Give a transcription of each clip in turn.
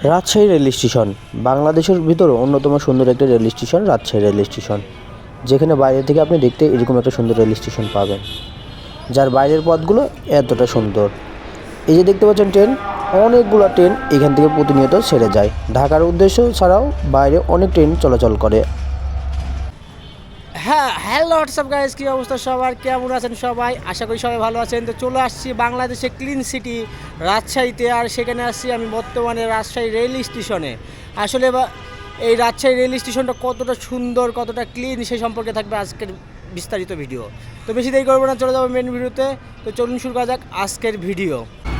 Rajshahi rail station বাংলাদেশের ভিতরে অন্যতম সুন্দর একটা rail station Rajshahi rail station, যেখানে বাইরে থেকে আপনি দেখতে এরকম একটা সুন্দর রেল স্টেশন পাবেন, যার বাইরের পথগুলো এতটা সুন্দর। এই যে দেখতে পাচ্ছেন ট্রেন, অনেকগুলো ট্রেন এখান থেকে প্রতিনিয়ত ছেড়ে যায়। ঢাকার উদ্দেশ্য ছাড়াও বাইরে অনেক ট্রেন চলাচল করে। হ্যাঁ, হ্যালো হোয়াটসঅ্যাপ গাইস, কী অবস্থা সবার, কেমন আছেন সবাই? আশা করি সবাই ভালো আছেন। তো চলে আসছি বাংলাদেশে ক্লিন সিটি রাজশাহীতে, আর সেখানে আসছি আমি বর্তমানে রাজশাহী রেল স্টেশনে। আসলে এই রাজশাহী রেল স্টেশনটা কতটা সুন্দর, কতটা ক্লিন, সেই সম্পর্কে থাকবে আজকের বিস্তারিত ভিডিও। তো বেশি দেরি করবো না, চলে যাবো মেন ভিডিওতে। তো চলুন শুরু করা যাক আজকের ভিডিও।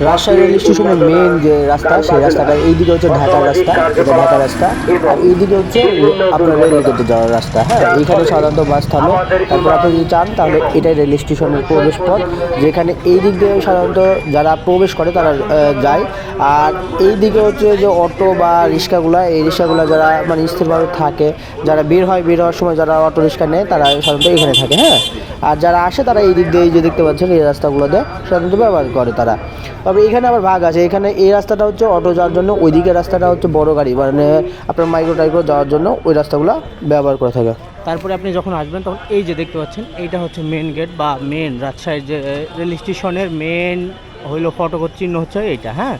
রাজশাহী রেল স্টেশনের মেন যে রাস্তা, সেই রাস্তাটা এইদিকে হচ্ছে ঢাকার রাস্তা, এটা ঢাকার রাস্তা, আর এইদিকে হচ্ছে আপনার রেলগেটে যাওয়ার রাস্তা। হ্যাঁ, এইখানে সাধারণত বাস থামে। তারপর আপনি যদি চান তাহলে এটাই রেল স্টেশনের প্রবেশ পথ, যেখানে এই দিক দিয়ে সাধারণত যারা প্রবেশ করে তারা যায়। আর এই দিকে হচ্ছে যে অটো বা রিক্সাগুলা, এই রিক্সাগুলা যারা মানে স্থিরভাবে থাকে, যারা বের হওয়ার সময় যারা অটো রিক্সা নেয় তারা সাধারণত এখানে থাকে। হ্যাঁ, আর যারা আসে তারা এই দিক দিয়ে, এই যে দেখতে পাচ্ছেন এই রাস্তাগুলো দিয়ে সাধারণত ব্যবহার করে তারা। তবে এখানে আবার ভাগ আছে, এখানে এই রাস্তাটা হচ্ছে অটো যাওয়ার জন্য, ওই দিকের রাস্তাটা হচ্ছে বড় গাড়ি মানে আপনার মাইক্রো টাইক্রো যাওয়ার জন্য ওই রাস্তাগুলো ব্যবহার করে থাকে। তারপরে আপনি যখন আসবেন তখন এই যে দেখতে পাচ্ছেন, এইটা হচ্ছে মেন গেট বা মেন রাজশাহী যে রেল স্টেশনের মেন হইলো ফটকের চিহ্ন হচ্ছে এইটা। হ্যাঁ,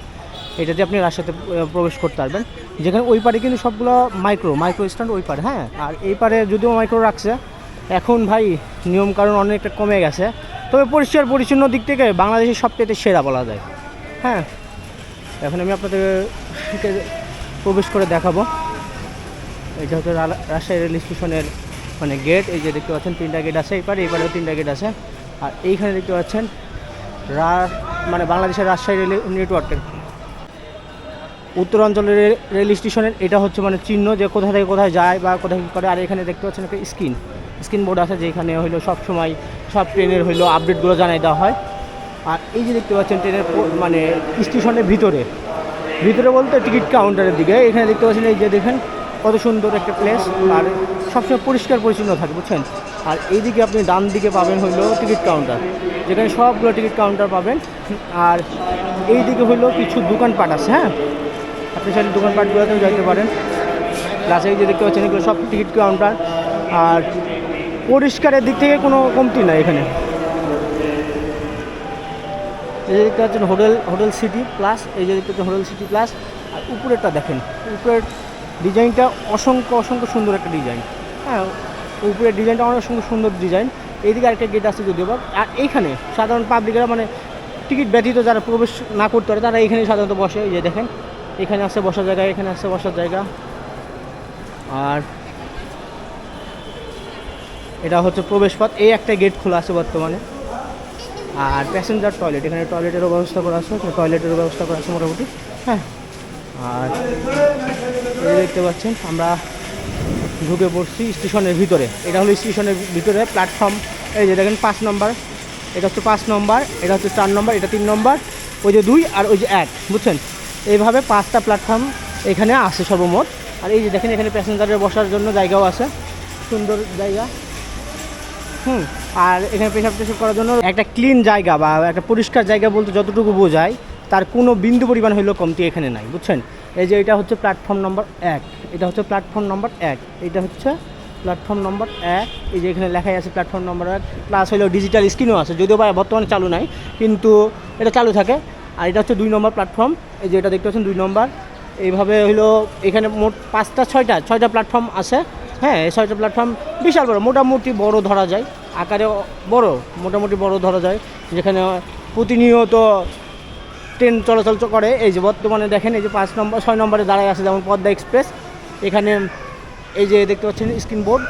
এটা দিয়ে আপনি রাজশাহীতে প্রবেশ করতে পারবেন, যেখানে ওই পারে কিন্তু সবগুলো মাইক্রো স্ট্যান্ড ওই পারে। হ্যাঁ, আর এই পারে যদিও মাইক্রো রাখছে, এখন ভাই নিয়মকানুন অনেকটা কমে গেছে, তবে পরিষ্কার পরিচ্ছন্ন দিক থেকে বাংলাদেশের সবচেয়ে সেরা বলা যায়। হ্যাঁ, এখন আমি আপনাদের প্রবেশ করে দেখাবো। এটা হচ্ছে রাজশাহী রেল স্টেশনের মানে গেট। এই যে দেখতে পাচ্ছেন তিনটা গেট আছে, এইপারেও তিনটা গেট আছে। আর এইখানে দেখতে পাচ্ছেন মানে বাংলাদেশের রাজশাহী রেল নেটওয়ার্কের উত্তরাঞ্চলের রেল স্টেশনের এটা হচ্ছে মানে চিহ্ন, যে কোথা থেকে কোথায় যায় বা কোথায় কী করে। আর এখানে দেখতে পাচ্ছেন একটা স্ক্রিন বোর্ড আছে, যেখানে হইলো সবসময় সব ট্রেনের হইলো আপডেটগুলো জানাই দেওয়া হয়। আর এই যে দেখতে পাচ্ছেন ট্রেনের মানে স্টেশনের ভিতরে বলতে টিকিট কাউন্টারের দিকে, এখানে দেখতে পাচ্ছেন এই যে দেখেন কত সুন্দর একটা প্লেস, আর সবসময় পরিষ্কার পরিচ্ছন্ন থাকে, বুঝছেন। আর এইদিকে আপনি ডান দিকে পাবেন হইলো টিকিট কাউন্টার, যেখানে সবগুলো টিকিট কাউন্টার পাবেন। আর এই দিকে হইলো কিছু দোকানপাট আছে। হ্যাঁ, আপনি চাইলে দোকানপাটগুলোতেও যাইতে পারেন। প্লাস এই যে দেখতে পাচ্ছেন এগুলো সব টিকিট কাউন্টার, আর পরিষ্কারের দিক থেকে কোনো কমতি নাই এখানে। এই যে দেখতে পাচ্ছেন হোটেল সিটি প্লাস, এই যে দেখতে পাচ্ছেন হোটেল সিটি প্লাস। আর উপরেরটা দেখেন, উপরের ডিজাইনটা অসংখ্য সুন্দর একটা ডিজাইন। হ্যাঁ, উপরের ডিজাইনটা অনেক সুন্দর ডিজাইন। এইদিকে আরেকটা গেট আছে যদিও বা। আর এইখানে সাধারণ পাবলিকেরা মানে টিকিট ব্যতীত যারা প্রবেশ না করতে পারে তারা এইখানে সাধারণত বসে। এই যে দেখেন এখানে আছে বসার জায়গা, এখানে আছে বসার জায়গা। আর এটা হচ্ছে প্রবেশ পথ, এই একটা গেট খোলা আছে বর্তমানে। আর প্যাসেঞ্জার টয়লেট, এখানে টয়লেটেরও ব্যবস্থা করা আছে, মোটামুটি। হ্যাঁ, আর এই দেখতে পাচ্ছেন আমরা ঢুকে পড়ছি স্টেশনের ভিতরে। এটা হলো স্টেশনের ভিতরে প্ল্যাটফর্ম। এই যে দেখেন 5 নম্বর, এটা হচ্ছে 5 নম্বর, এটা হচ্ছে 4 নম্বর, এটা 3 নম্বর, ওই যে 2 আর ওই যে 1, বুঝছেন। এইভাবে 5টা প্ল্যাটফর্ম এখানে আছে সর্বমোট। আর এই যে দেখেন এখানে প্যাসেঞ্জারের বসার জন্য জায়গাও আছে, সুন্দর জায়গা। আর এখানে পেশাব করার জন্য একটা ক্লিন জায়গা বা একটা পরিষ্কার জায়গা বলতে যতটুকু বোঝায় তার কোনো বিন্দু পরিমাণ হইলেও কমতি এখানে নাই, বুঝছেন। এই যে এটা হচ্ছে প্ল্যাটফর্ম নম্বর 1, এটা হচ্ছে প্ল্যাটফর্ম নম্বর 1, এটা হচ্ছে প্ল্যাটফর্ম নম্বর 1। এই যে এখানে লেখাই আছে প্ল্যাটফর্ম নম্বর 1, প্লাস হইলেও ডিজিটাল স্ক্রিনও আছে, যদিও বা বর্তমানে চালু নাই, কিন্তু এটা চালু থাকে। আর এটা হচ্ছে 2 নম্বর প্ল্যাটফর্ম, এই যে এটা দেখতে পাচ্ছেন 2 নম্বর। এইভাবে হইলো এখানে মোট 6টা প্ল্যাটফর্ম আছে। হ্যাঁ, এই 6টা প্ল্যাটফর্ম বিশাল বড়, মোটামুটি বড় ধরা যায়, আকারে বড়, মোটামুটি বড় ধরা যায়, যেখানে প্রতিনিয়ত ট্রেন চলাচল করে। এই যে বর্তমানে দেখেন এই যে 6 নম্বরে দাঁড়ায় আছে যেমন পদ্মা এক্সপ্রেস। এখানে এই যে দেখতে পাচ্ছেন স্ক্রিন বোর্ড,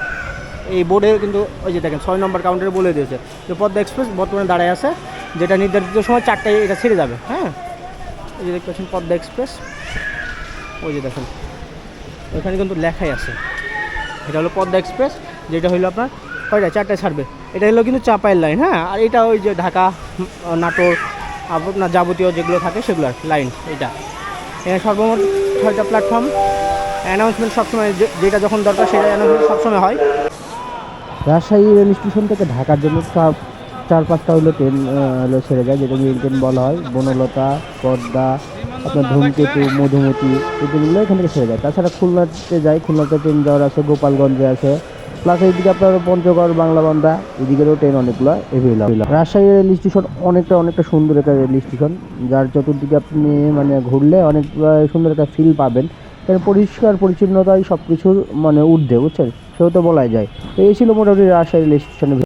এই বোর্ডে কিন্তু ওই যে দেখেন 6 নম্বর কাউন্টারে বলে দিয়েছে যে পদ্মা এক্সপ্রেস বর্তমানে দাঁড়ায় আছে, যেটা নির্ধারিত সময় 4টায় এটা ছেড়ে যাবে। হ্যাঁ, এই যে দেখতে পাচ্ছেন পদ্মা এক্সপ্রেস, ওই যে দেখেন ওইখানে কিন্তু লেখাই আছে এটা হলো পদ্মা এক্সপ্রেস, যেটা হলো আপনার 4টায় ছাড়বে। এটা হলো কিন্তু চাপাইল লাইন। হ্যাঁ, আর এটা ওই যে ঢাকা নাটোর আপনার যাবতীয় যেগুলো থাকে সেগুলোর লাইন। এটা এখানে সর্বমোট 6টা প্ল্যাটফর্ম। অ্যানাউন্সমেন্ট সবসময় যেটা যখন দরকার সেটা অ্যানাউন্সমেন্ট সবসময় হয়। রাজশাহী রেল স্টেশন থেকে ঢাকার জন্য 4-5টা হইলো ট্রেন ছেড়ে যায়, যেটা মেইন ট্রেন বলা হয়। বনলতা, পদ্মা, আপনার ধূমকেতু, মধুমতি এই ট্রেনগুলো এখান থেকে ছেড়ে যায়। তাছাড়া খুলনাতে যায়, খুলনাতে ট্রেন যাওয়ার আছে, গোপালগঞ্জে আছে, প্লাস এইদিকে আপনার পঞ্চগড়, বাংলাবান্ধা এদিকেরও ট্রেন অনেকগুলো এভেলেবল। রাজশাহী রেল স্টেশন অনেকটা সুন্দর একটা রেল স্টেশন, যার চতুর্দিকে আপনি মানে ঘুরলে অনেক সুন্দর একটা ফিল পাবেন। কারণ পরিষ্কার পরিচ্ছন্নতাই সব কিছুর মানে ঊর্ধ্বে, বুঝছেন, সেও তো বলাই যায়। তো এই ছিল মোটামুটি রাজশাহী রেল স্টেশনের